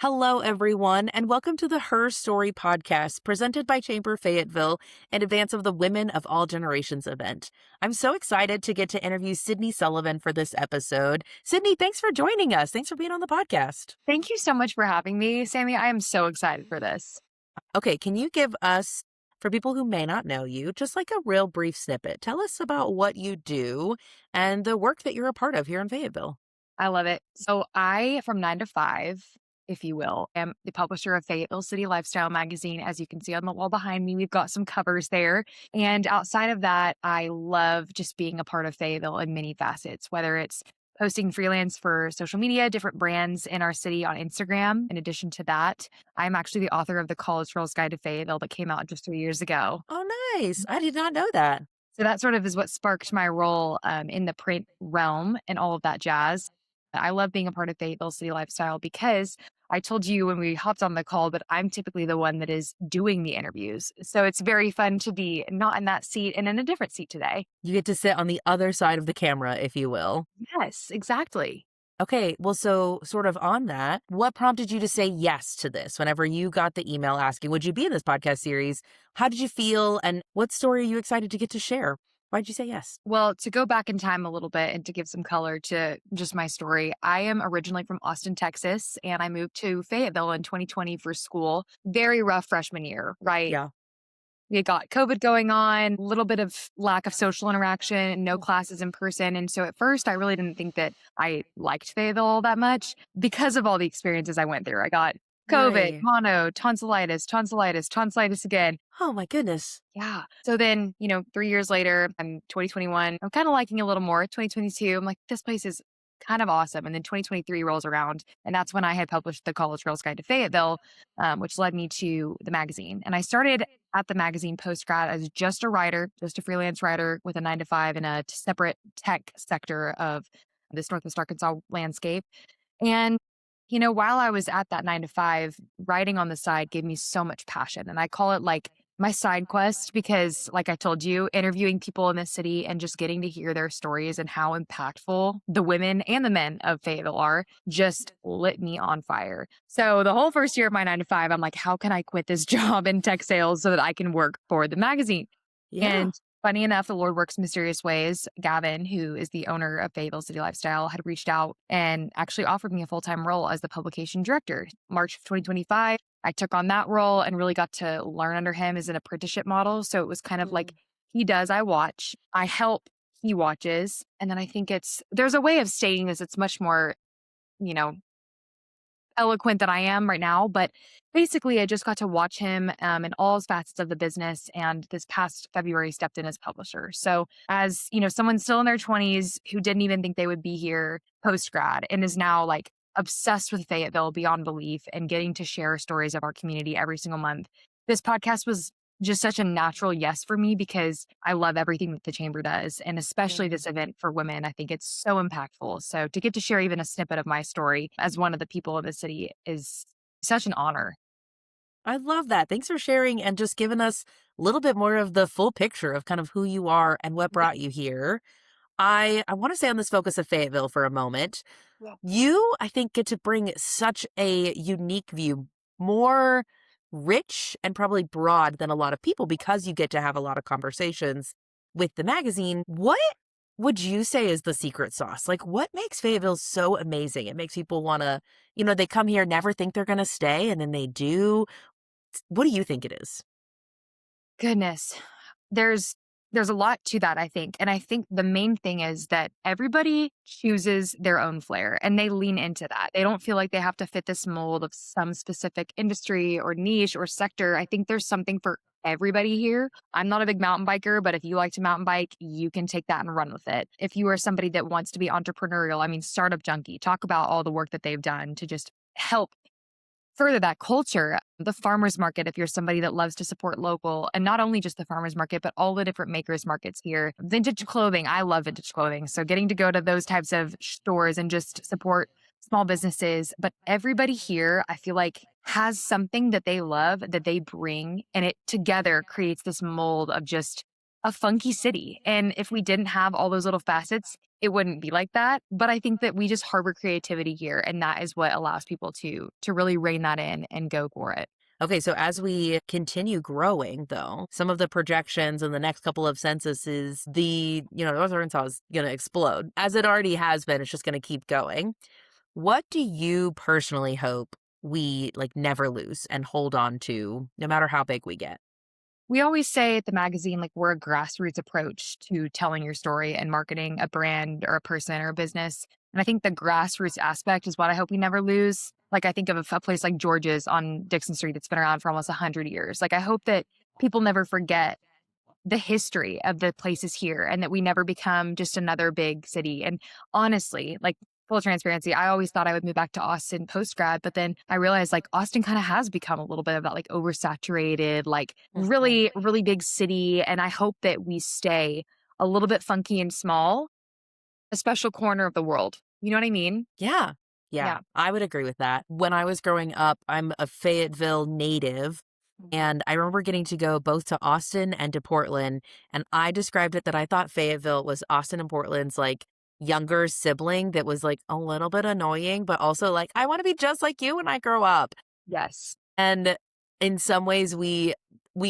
Hello, everyone, and welcome to the HerStory podcast presented by Chamber Fayetteville in advance of the Women of All Generations event. I'm so excited to get to interview Sydney Sullivan for this episode. Sydney, thanks for joining us. Thanks for being on the podcast. Thank you so much for having me, Sami. I am so excited for this. Okay, can you give us, for people who may not know you, just like a real brief snippet? Tell us about what you do and the work that you're a part of here in Fayetteville. I love it. So I, from 9 to 5, if you will, am the publisher of Fayetteville City Lifestyle Magazine. As you can see on the wall behind me, we've got some covers there. And outside of that, I love just being a part of Fayetteville in many facets, whether it's posting freelance for social media, different brands in our city on Instagram. In addition to that, I'm actually the author of the College Girls Guide to Fayetteville that came out just 3 years ago. Oh, nice. I did not know that. So that sort of is what sparked my role in the print realm and all of that jazz. I love being a part of Fayetteville City Lifestyle because I told you when we hopped on the call, but I'm typically the one that is doing the interviews. So it's very fun to be not in that seat and in a different seat today. You get to sit on the other side of the camera, if you will. Yes, exactly. Okay, well, so sort of on that, what prompted you to say yes to this whenever you got the email asking, would you be in this podcast series? How did you feel? And what story are you excited to get to share? Why'd you say yes? Well, to go back in time a little bit and to give some color to just my story, I am originally from Austin, Texas, and I moved to Fayetteville in 2020 for school. Very rough freshman year, right? Yeah. We got COVID going on, a little bit of lack of social interaction, no classes in person. And so at first, I really didn't think that I liked Fayetteville all that much because of all the experiences I went through. I got COVID, Right. mono, tonsillitis again. Oh, my goodness. Yeah. So then, 3 years later, I'm 2021. I'm kind of liking a little more. 2022, I'm like, this place is kind of awesome. And then 2023 rolls around. And that's when I had published the College Girls Guide to Fayetteville, which led me to the magazine. And I started at the magazine post grad as just a writer, just a freelance writer with a 9 to 5 in a separate tech sector of this Northwest Arkansas landscape. And while I was at that 9 to 5, writing on the side gave me so much passion. And I call it like my side quest because, like I told you, interviewing people in the city and just getting to hear their stories and how impactful the women and the men of Fayetteville are just lit me on fire. So the whole first year of my 9 to 5, I'm like, how can I quit this job in tech sales so that I can work for the magazine? Yeah. And funny enough, the Lord works mysterious ways. Gavin, who is the owner of Fayetteville City Lifestyle, had reached out and actually offered me a full-time role as the publication director. March of 2025, I took on that role and really got to learn under him as an apprenticeship model. So it was kind of like he does, I watch, I help, he watches. And then I think there's a way of stating this. It's much more, eloquent than I am right now, but basically I just got to watch him in all his facets of the business, and this past February stepped in as publisher. So as someone still in their 20s who didn't even think they would be here post grad and is now like obsessed with Fayetteville beyond belief and getting to share stories of our community every single month, this podcast was just such a natural yes for me because I love everything that the Chamber does. And especially this event for women, I think it's so impactful. So to get to share even a snippet of my story as one of the people in the city is such an honor. I love that. Thanks for sharing and just giving us a little bit more of the full picture of kind of who you are and what brought you here. I want to stay on this focus of Fayetteville for a moment. Yeah. You, I think, get to bring such a unique view, more rich and probably broad than a lot of people because you get to have a lot of conversations with the magazine. What would you say is the secret sauce? Like, what makes Fayetteville so amazing? It makes people want to, they come here, never think they're going to stay, and then they do. What do you think it is? Goodness. There's a lot to that, I think. And I think the main thing is that everybody chooses their own flair and they lean into that. They don't feel like they have to fit this mold of some specific industry or niche or sector. I think there's something for everybody here. I'm not a big mountain biker, but if you like to mountain bike, you can take that and run with it. If you are somebody that wants to be entrepreneurial, Startup Junkie, talk about all the work that they've done to just help further that culture. The farmers market, if you're somebody that loves to support local, and not only just the farmers market, but all the different makers markets here. Vintage clothing, I love vintage clothing. So getting to go to those types of stores and just support small businesses. But everybody here, I feel like, has something that they love that they bring, and it together creates this mold of just a funky city. And if we didn't have all those little facets, it wouldn't be like that. But I think that we just harbor creativity here, and that is what allows people to really rein that in and go for it. Okay, so as we continue growing, though, some of the projections in the next couple of censuses, North Arkansas is going to explode. As it already has been, it's just going to keep going. What do you personally hope we like never lose and hold on to no matter how big we get? We always say at the magazine, like, we're a grassroots approach to telling your story and marketing a brand or a person or a business. And I think the grassroots aspect is what I hope we never lose. Like, I think of a place like George's on Dixon Street that's been around for almost 100 years. Like, I hope that people never forget the history of the places here and that we never become just another big city. And honestly, like, full transparency, I always thought I would move back to Austin post grad, but then I realized like Austin kind of has become a little bit of that like oversaturated, like Mhm. really, really big city. And I hope that we stay a little bit funky and small, a special corner of the world. You know what I mean? Yeah. Yeah, Yeah. I would agree with that. When I was growing up, I'm a Fayetteville native, and I remember getting to go both to Austin and to Portland, and I described it that I thought Fayetteville was Austin and Portland's, like, younger sibling that was, like, a little bit annoying, but also, like, "I wanna be just like you when I grow up." Yes. And in some ways, we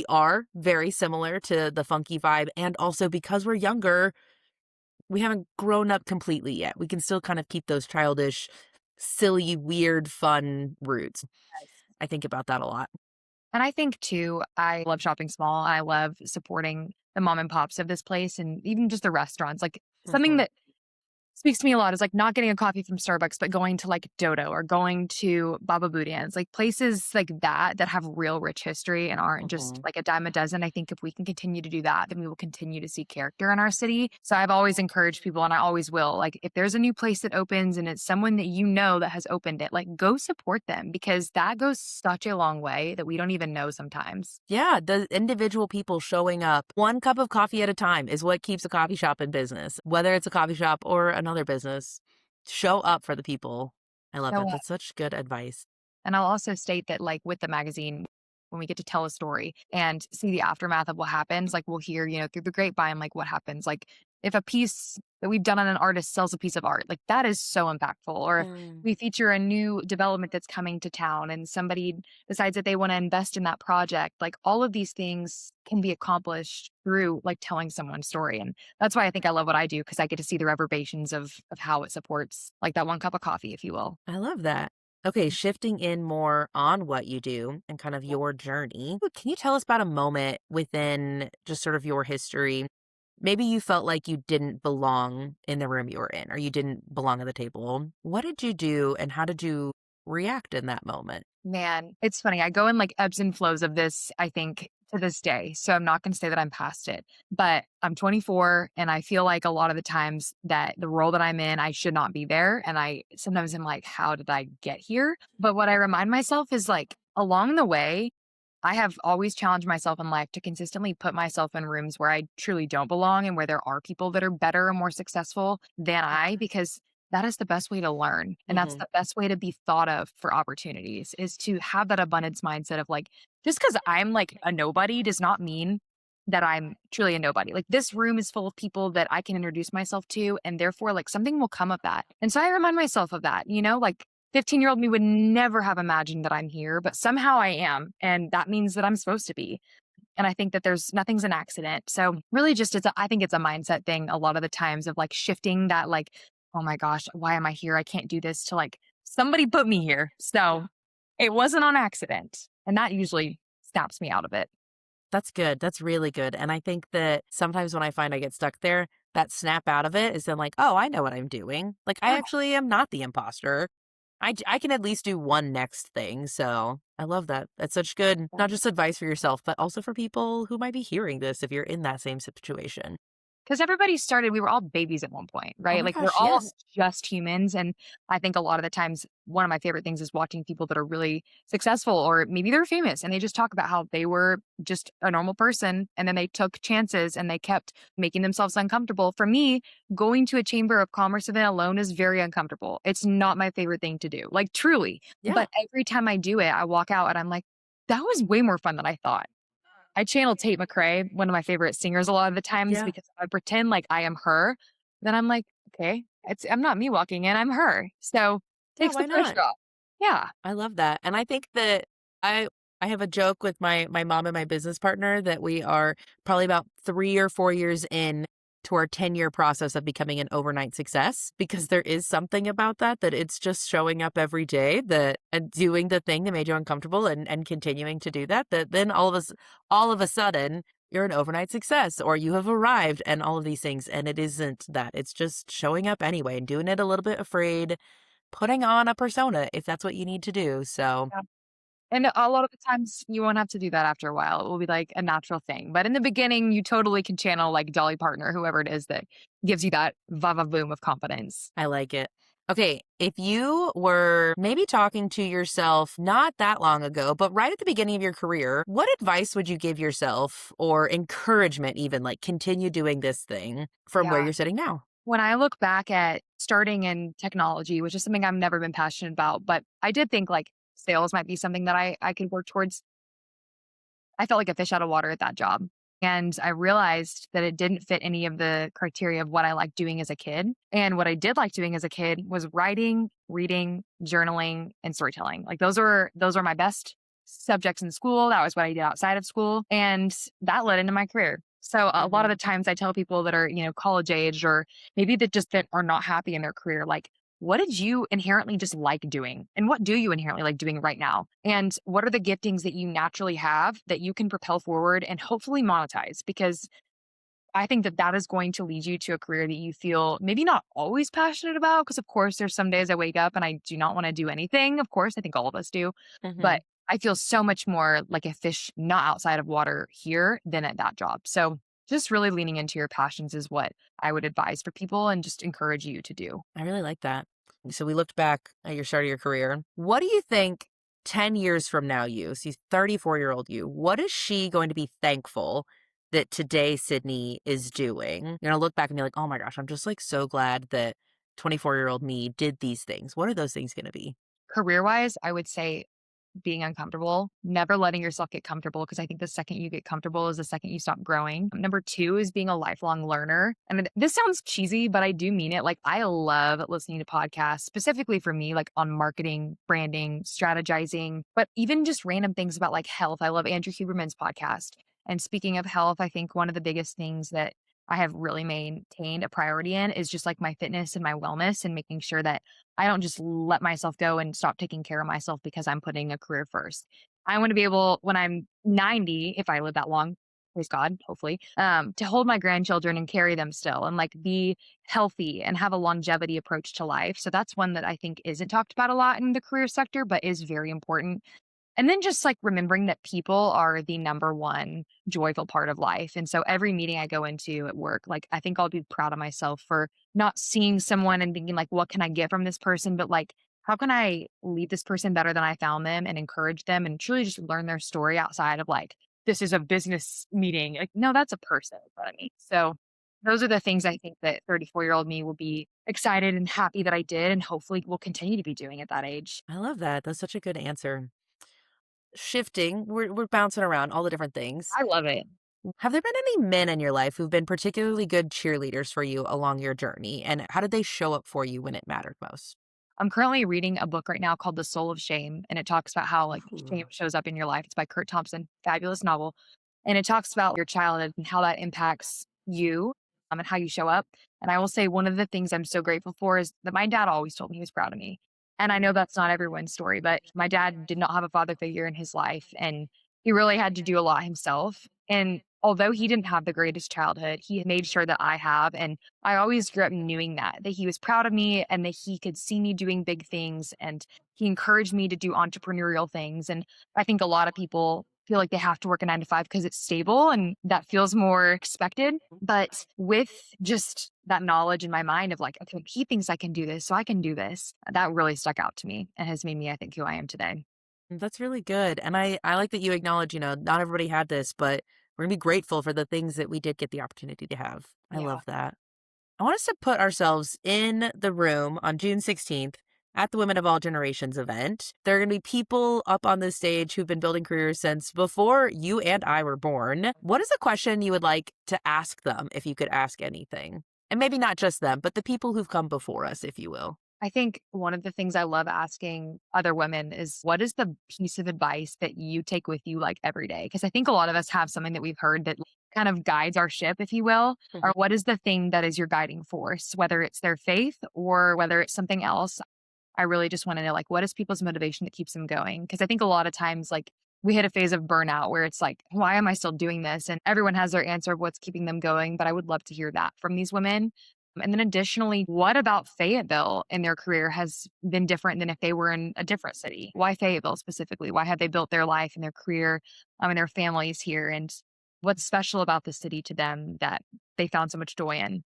are very similar to the funky vibe, and also because we're younger, we haven't grown up completely yet. We can still kind of keep those childish, silly, weird, fun roots. I think about that a lot. And I think too, I love shopping small. I love supporting the mom and pops of this place and even just the restaurants. Like something Mhm, that speaks to me a lot is like not getting a coffee from Starbucks, but going to like Dodo or going to Baba Boudin's, like places like that that have real rich history and aren't just mhm. like a dime a dozen. I think if we can continue to do that, then we will continue to see character in our city. So I've always encouraged people, and I always will, like if there's a new place that opens and it's someone that you know that has opened it, like go support them because that goes such a long way that we don't even know sometimes. Yeah, the individual people showing up 1 cup of coffee at a time is what keeps a coffee shop in business, whether it's a coffee shop or another business. Show up for the people. I love So that. That's such good advice. And I'll also state that, like, with the magazine, when we get to tell a story and see the aftermath of what happens, like, we'll hear, through the grapevine, like, what happens. Like, if a piece that we've done on an artist sells a piece of art, like, that is so impactful. Or if Mm. we feature a new development that's coming to town and somebody decides that they want to invest in that project, like, all of these things can be accomplished through, like, telling someone's story. And that's why I think I love what I do because I get to see the reverberations of how it supports, like, that one cup of coffee, if you will. I love that. Okay, shifting in more on what you do and kind of your journey. Can you tell us about a moment within just sort of your history? Maybe you felt like you didn't belong in the room you were in or you didn't belong at the table. What did you do and how did you react in that moment? Man, it's funny. I go in like ebbs and flows of this, I think, to this day. So I'm not going to say that I'm past it, but I'm 24 and I feel like a lot of the times that the role that I'm in, I should not be there. And I sometimes am like, how did I get here? But what I remind myself is like along the way, I have always challenged myself in life to consistently put myself in rooms where I truly don't belong and where there are people that are better and more successful than I, because that is the best way to learn. And that's Mhm. the best way to be thought of for opportunities is to have that abundance mindset of like, just because I'm like a nobody does not mean that I'm truly a nobody. Like this room is full of people that I can introduce myself to, and therefore, like something will come of that. And so I remind myself of that, like 15-year-old me would never have imagined that I'm here, but somehow I am. And that means that I'm supposed to be. And I think that there's nothing's an accident. So really just I think it's a mindset thing a lot of the times of like shifting that like, oh my gosh, why am I here? I can't do this to like somebody put me here. So it wasn't on accident. And that usually snaps me out of it. That's good. That's really good. And I think that sometimes when I find I get stuck there, that snap out of it is then like, oh, I know what I'm doing. Like, I Yeah. actually am not the imposter. I can at least do one next thing. So I love that. That's such good, not just advice for yourself, but also for people who might be hearing this if you're in that same situation. Because everybody started, we were all babies at one point, Oh right? my Like we're gosh, all yes. just humans. And I think a lot of the times, one of my favorite things is watching people that are really successful or maybe they're famous and they just talk about how they were just a normal person and then they took chances and they kept making themselves uncomfortable. For me, going to a chamber of commerce event alone is very uncomfortable. It's not my favorite thing to do, like truly. Yeah. But every time I do it, I walk out and I'm like, that was way more fun than I thought. I channel Tate McRae, one of my favorite singers a lot of the times Yeah. because if I pretend like I am her, then I'm like, okay, I'm not me walking in, I'm her. So Yeah, takes the why pressure not? off. Yeah. I love that, and I think that I I have a joke with my mom and my business partner that we are probably about 3 or 4 years in to our 10-year process of becoming an overnight success, because there is something about that it's just showing up every day that and doing the thing that made you uncomfortable and continuing to do that then all of a sudden, you're an overnight success or you have arrived and all of these things, and it isn't that. It's just showing up anyway and doing it a little bit afraid, putting on a persona if that's what you need to do, so Yeah. And a lot of the times you won't have to do that after a while. It will be like a natural thing. But in the beginning, you totally can channel like Dolly Partner, whoever it is that gives you that va va boom of confidence. I like it. Okay, if you were maybe talking to yourself not that long ago, but right at the beginning of your career, what advice would you give yourself or encouragement even, like, continue doing this thing from where Yeah. you're sitting now? When I look back at starting in technology, which is something I've never been passionate about, but I did think like sales might be something that I could work towards. I felt like a fish out of water at that job. And I realized that it didn't fit any of the criteria of what I liked doing as a kid. And what I did like doing as a kid was writing, reading, journaling, and storytelling. Like those are my best subjects in school. That was what I did outside of school. And that led into my career. So a lot of Mhm. the times I tell people that are, college age or maybe that are not happy in their career, like, what did you inherently just like doing? And what do you inherently like doing right now? And what are the giftings that you naturally have that you can propel forward and hopefully monetize? Because I think that that is going to lead you to a career that you feel maybe not always passionate about. Because, of course, there's some days I wake up and I do not want to do anything. Of course, I think all of us do. But Mhm. I feel so much more like a fish not outside of water here than at that job. So just really leaning into your passions is what I would advise for people and just encourage you to do. I really like that. So we looked back at your start of your career. What do you think 10 years from now you, see 34-year-old you, what is she going to be thankful that today Sydney is doing? You know, look back and be like, oh my gosh, I'm just like so glad that 24-year-old me did these things. What are those things going to be? Career wise, I would say being uncomfortable, never letting yourself get comfortable. Cause I think the second you get comfortable is the second you stop growing. Number two is being a lifelong learner. And this sounds cheesy, but I do mean it. Like, I love listening to podcasts, specifically for me, like on marketing, branding, strategizing, but even just random things about like health. I love Andrew Huberman's podcast. And speaking of health, I think one of the biggest things that I have really maintained a priority in is just like my fitness and my wellness and making sure that I don't just let myself go and stop taking care of myself because I'm putting a career first. I want to be able, when I'm 90, if I live that long, praise God, hopefully, to hold my grandchildren and carry them still and like be healthy and have a longevity approach to life. So that's one that I think isn't talked about a lot in the career sector, but is very important. And then just like remembering that people are the number one joyful part of life. And so every meeting I go into at work, like I think I'll be proud of myself for not seeing someone and thinking like, what can I get from this person? But like, how can I leave this person better than I found them and encourage them and truly just learn their story outside of like, this is a business meeting. Like, no, that's a person in front of me. So those are the things I think that 34-year-old me will be excited and happy that I did and hopefully will continue to be doing at that age. I love that. That's such a good answer. Shifting, we're bouncing around all the different things. I love it. Have there been any men in your life who've been particularly good cheerleaders for you along your journey? And how did they show up for you when it mattered most? I'm currently reading a book right now called The Soul of Shame, and it talks about how like Ooh. shame shows up in your life. It's by Kurt Thompson, fabulous novel. And it talks about your childhood and how that impacts you and how you show up. And I will say one of the things I'm so grateful for is that my dad always told me he was proud of me. And I know that's not everyone's story, but my dad did not have a father figure in his life and he really had to do a lot himself. And although he didn't have the greatest childhood, he made sure that I have. And I always grew up knowing that he was proud of me and that he could see me doing big things. And he encouraged me to do entrepreneurial things. And I think a lot of people feel like they have to work a 9 to 5 because it's stable and that feels more expected. But with just that knowledge in my mind of like, okay, he thinks I can do this, so I can do this, that really stuck out to me and has made me, I think, who I am today. That's really good. And I like that you acknowledge, not everybody had this, but we're gonna be grateful for the things that we did get the opportunity to have. I Yeah. love that. I want us to put ourselves in the room on June 16th at the Women of All Generations event. There are going to be people up on the stage who've been building careers since before you and I were born. What is a question you would like to ask them if you could ask anything? And maybe not just them, but the people who've come before us, if you will. I think one of the things I love asking other women is what is the piece of advice that you take with you like every day? Because I think a lot of us have something that we've heard that kind of guides our ship, if you will. Or Mhm. what is the thing that is your guiding force, whether it's their faith or whether it's something else? I really just want to know, like, what is people's motivation that keeps them going? Because I think a lot of times, like, we hit a phase of burnout where it's like, why am I still doing this? And everyone has their answer of what's keeping them going. But I would love to hear that from these women. And then additionally, what about Fayetteville in their career has been different than if they were in a different city? Why Fayetteville specifically? Why have they built their life and their career and their families here? And what's special about the city to them that they found so much joy in?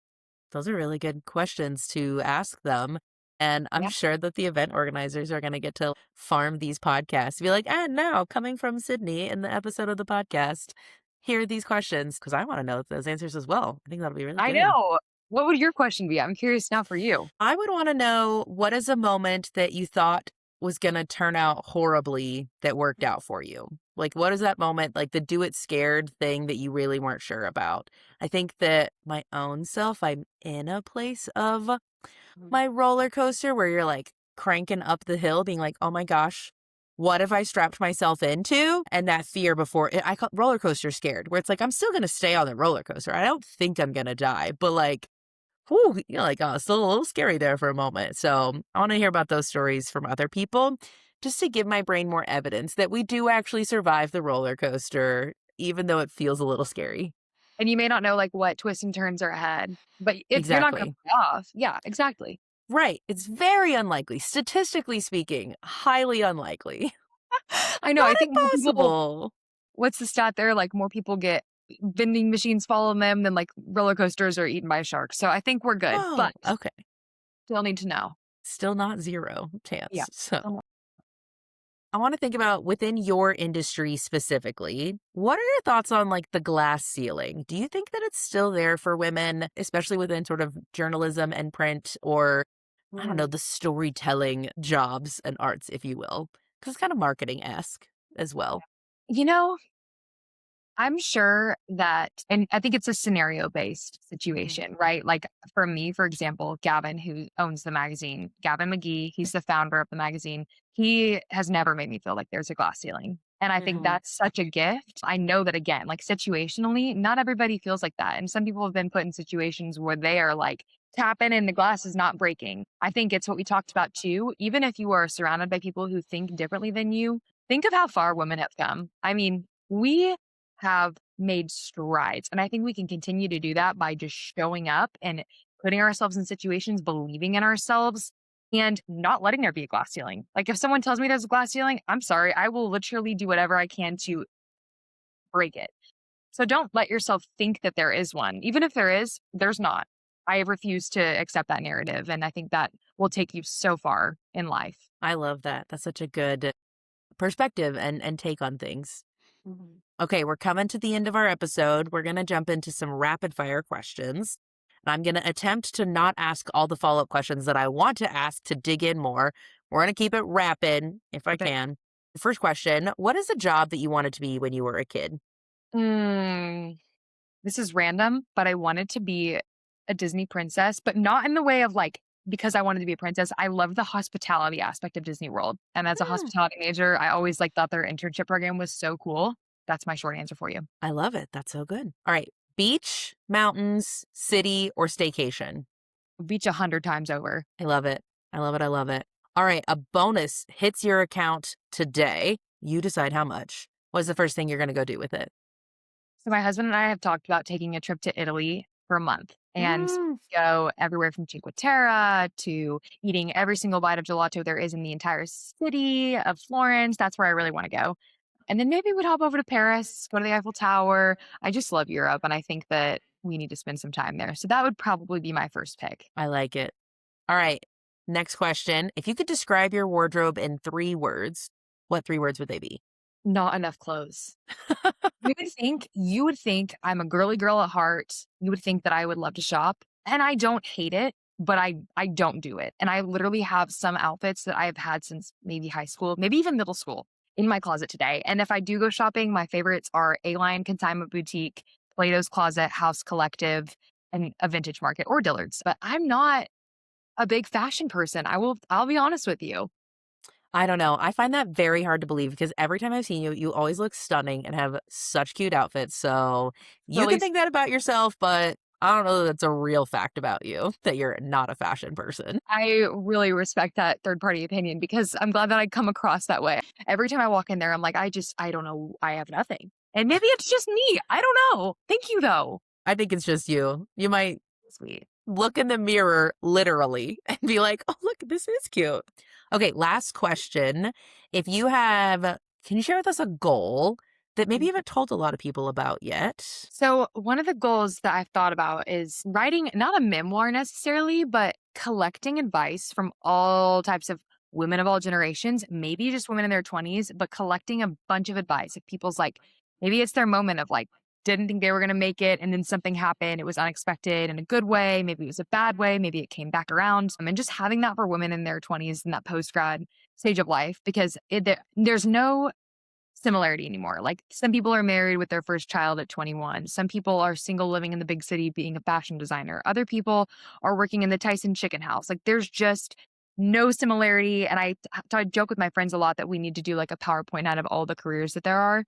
Those are really good questions to ask them. And I'm Yeah, sure that the event organizers are going to get to farm these podcasts. Be like, and now coming from Sydney in the episode of the podcast, here are these questions because I want to know those answers as well. I think that'll be really I good. know. What would your question be? I'm curious now for you. I would want to know what is a moment that you thought was going to turn out horribly that worked out for you? Like, what is that moment, like the do it scared thing that you really weren't sure about? I think that my own self, I'm in a place of my roller coaster where you're like cranking up the hill, being like, oh my gosh, what have I strapped myself into? And that fear before it, I call roller coaster scared, where it's like, I'm still going to stay on the roller coaster. I don't think I'm going to die, but like, whew, you know, like, oh, it's still a little scary there for a moment. So I want to hear about those stories from other people just to give my brain more evidence that we do actually survive the roller coaster, even though it feels a little scary. And you may not know like what twists and turns are ahead, but you're not going to Exactly. fly off. Yeah, exactly. Right. It's very unlikely. Statistically speaking, highly unlikely. I know. I Not think more people, impossible. what's the stat there? Like more people get vending machines follow them than like roller coasters are eaten by sharks. So I think we're good, Oh, but okay. still need to know. Still not zero Yeah. chance. So Still I want to think about within your industry specifically, what are your thoughts on like the glass ceiling? Do you think that it's still there for women, especially within sort of journalism and print or, I don't know, more. the storytelling jobs and arts, if you will? Because it's kind of marketing esque as well. You know, I'm sure that, and I think it's a scenario based Mhm. situation, right? Like for me, for example, Gavin, who owns the magazine, Gavin McGee, he's the founder of the magazine. He has never made me feel like there's a glass ceiling. And I think Mhm. that's such a gift. I know that again, like situationally, not everybody feels like that. And some people have been put in situations where they are like tapping and the glass is not breaking. I think it's what we talked about too. Even if you are surrounded by people who think differently than you, think of how far women have come. I mean, we have made strides. And I think we can continue to do that by just showing up and putting ourselves in situations, believing in ourselves, and not letting there be a glass ceiling. Like if someone tells me there's a glass ceiling, I'm sorry, I will literally do whatever I can to break it. So don't let yourself think that there is one. Even if there is, there's not. I refuse to accept that narrative. And I think that will take you so far in life. I love that. That's such a good perspective and take on things. Mhm. Okay, we're coming to the end of our episode. We're going to jump into some rapid fire questions. And I'm going to attempt to not ask all the follow up questions that I want to ask to dig in more. We're going to keep it rapid if I Okay. can. First question. What is a job that you wanted to be when you were a kid? Mm, this is random, but I wanted to be a Disney princess, but not in the way of like, because I wanted to be a princess. I love the hospitality aspect of Disney World. And as a Hmm, hospitality major, I always like thought their internship program was so cool. That's my short answer for you. I love it. That's so good. All right. Beach, mountains, city, or staycation? Beach 100 times over. I love it. I love it. I love it. All right. A bonus hits your account today. You decide how much. What's the first thing you're going to go do with it? So my husband and I have talked about taking a trip to Italy for a month and Mm, go everywhere from Cinque Terre to eating every single bite of gelato there is in the entire city of Florence. That's where I really want to go. And then maybe we'd hop over to Paris, go to the Eiffel Tower. I just love Europe, and I think that we need to spend some time there. So that would probably be my first pick. I like it. All right. Next question. If you could describe your wardrobe in 3 words, what 3 words would they be? Not enough clothes. You would think I'm a girly girl at heart. You would think that I would love to shop, and I don't hate it, but I don't do it. And I literally have some outfits that I've had since maybe high school, maybe even middle school in my closet today. And if I do go shopping, my favorites are A-Line Consignment Boutique, Plato's Closet, House Collective, a vintage market or Dillard's. But I'm not a big fashion person. I'll be honest with you. I don't know. I find that very hard to believe because every time I've seen you, you always look stunning and have such cute outfits. So you Really, can think that about yourself, but I don't know that that's a real fact about you, that you're not a fashion person. I really respect that third party opinion because I'm glad that I come across that way. Every time I walk in there, I'm like, I don't know. I have nothing. And maybe it's just me. I don't know. Thank you though. I think it's just you. You might Sweet. look in the mirror literally and be like, oh, look, this is cute. Okay, last question. If you have, can you share with us a goal that maybe you haven't told a lot of people about yet? So, one of the goals that I've thought about is writing not a memoir necessarily, but collecting advice from all types of women of all generations, maybe just women in their 20s, but collecting a bunch of advice. If people's like, maybe it's their moment of like, didn't think they were going to make it, and then something happened. It was unexpected in a good way. Maybe it was a bad way. Maybe it came back around. And just having that for women in their 20s in that post grad stage of life, because there's no similarity anymore. Like some people are married with their first child at 21. Some people are single living in the big city being a fashion designer. Other people are working in the Tyson chicken house. Like there's just no similarity. And I joke with my friends a lot that we need to do like a PowerPoint out of all the careers that there are.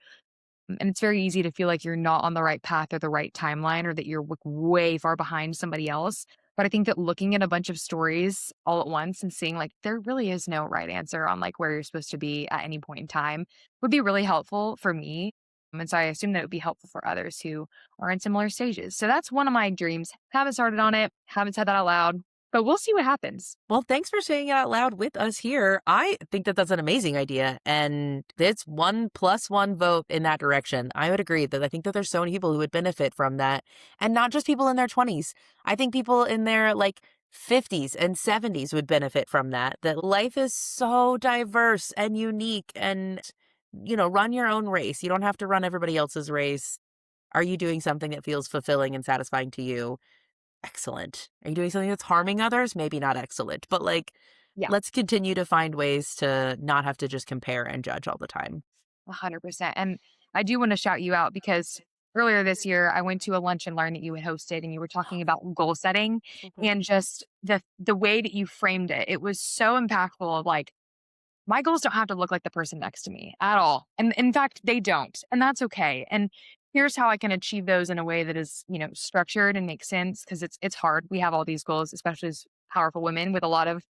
And it's very easy to feel like you're not on the right path or the right timeline or that you're way far behind somebody else. But I think that looking at a bunch of stories all at once and seeing like there really is no right answer on like where you're supposed to be at any point in time would be really helpful for me. And so I assume that it would be helpful for others who are in similar stages. So that's one of my dreams. Haven't started on it, haven't said that out loud, but we'll see what happens. Well, thanks for saying it out loud with us here. I think that that's an amazing idea. And it's 1+1 vote in that direction. I would agree that I think that there's so many people who would benefit from that. And not just people in their 20s. I think people in their like 50s and 70s would benefit from that. That life is so diverse and unique and, run your own race. You don't have to run everybody else's race. Are you doing something that feels fulfilling and satisfying to you? Excellent. Are you doing something that's harming others? Maybe not excellent, but like, Yeah. let's continue to find ways to not have to just compare and judge all the time. 100%. And I do want to shout you out because earlier this year I went to a lunch and learn that you had hosted and you were talking about goal setting Mhm. and just the way that you framed it. It was so impactful of like my goals don't have to look like the person next to me at all. And in fact, they don't. And that's okay. And here's how I can achieve those in a way that is, structured and makes sense because it's hard. We have all these goals, especially as powerful women with a lot of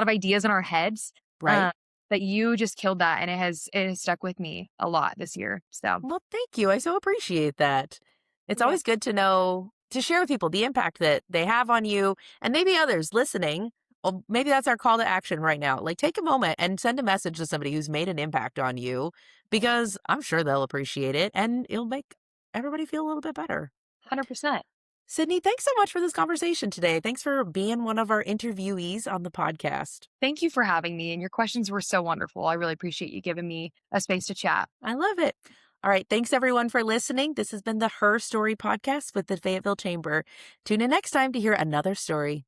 ideas in our heads. Right? Uh, but you just killed that and it has stuck with me a lot this year. So Well, thank you. I so appreciate that. It's yeah, always good to know, to share with people the impact that they have on you and maybe others listening. Well, maybe that's our call to action right now. Like, take a moment and send a message to somebody who's made an impact on you because I'm sure they'll appreciate it and it'll make everybody feel a little bit better. 100%. Sydney, thanks so much for this conversation today. Thanks for being one of our interviewees on the podcast. Thank you for having me. And your questions were so wonderful. I really appreciate you giving me a space to chat. I love it. All right. Thanks everyone for listening. This has been the Her Story podcast with the Fayetteville Chamber. Tune in next time to hear another story.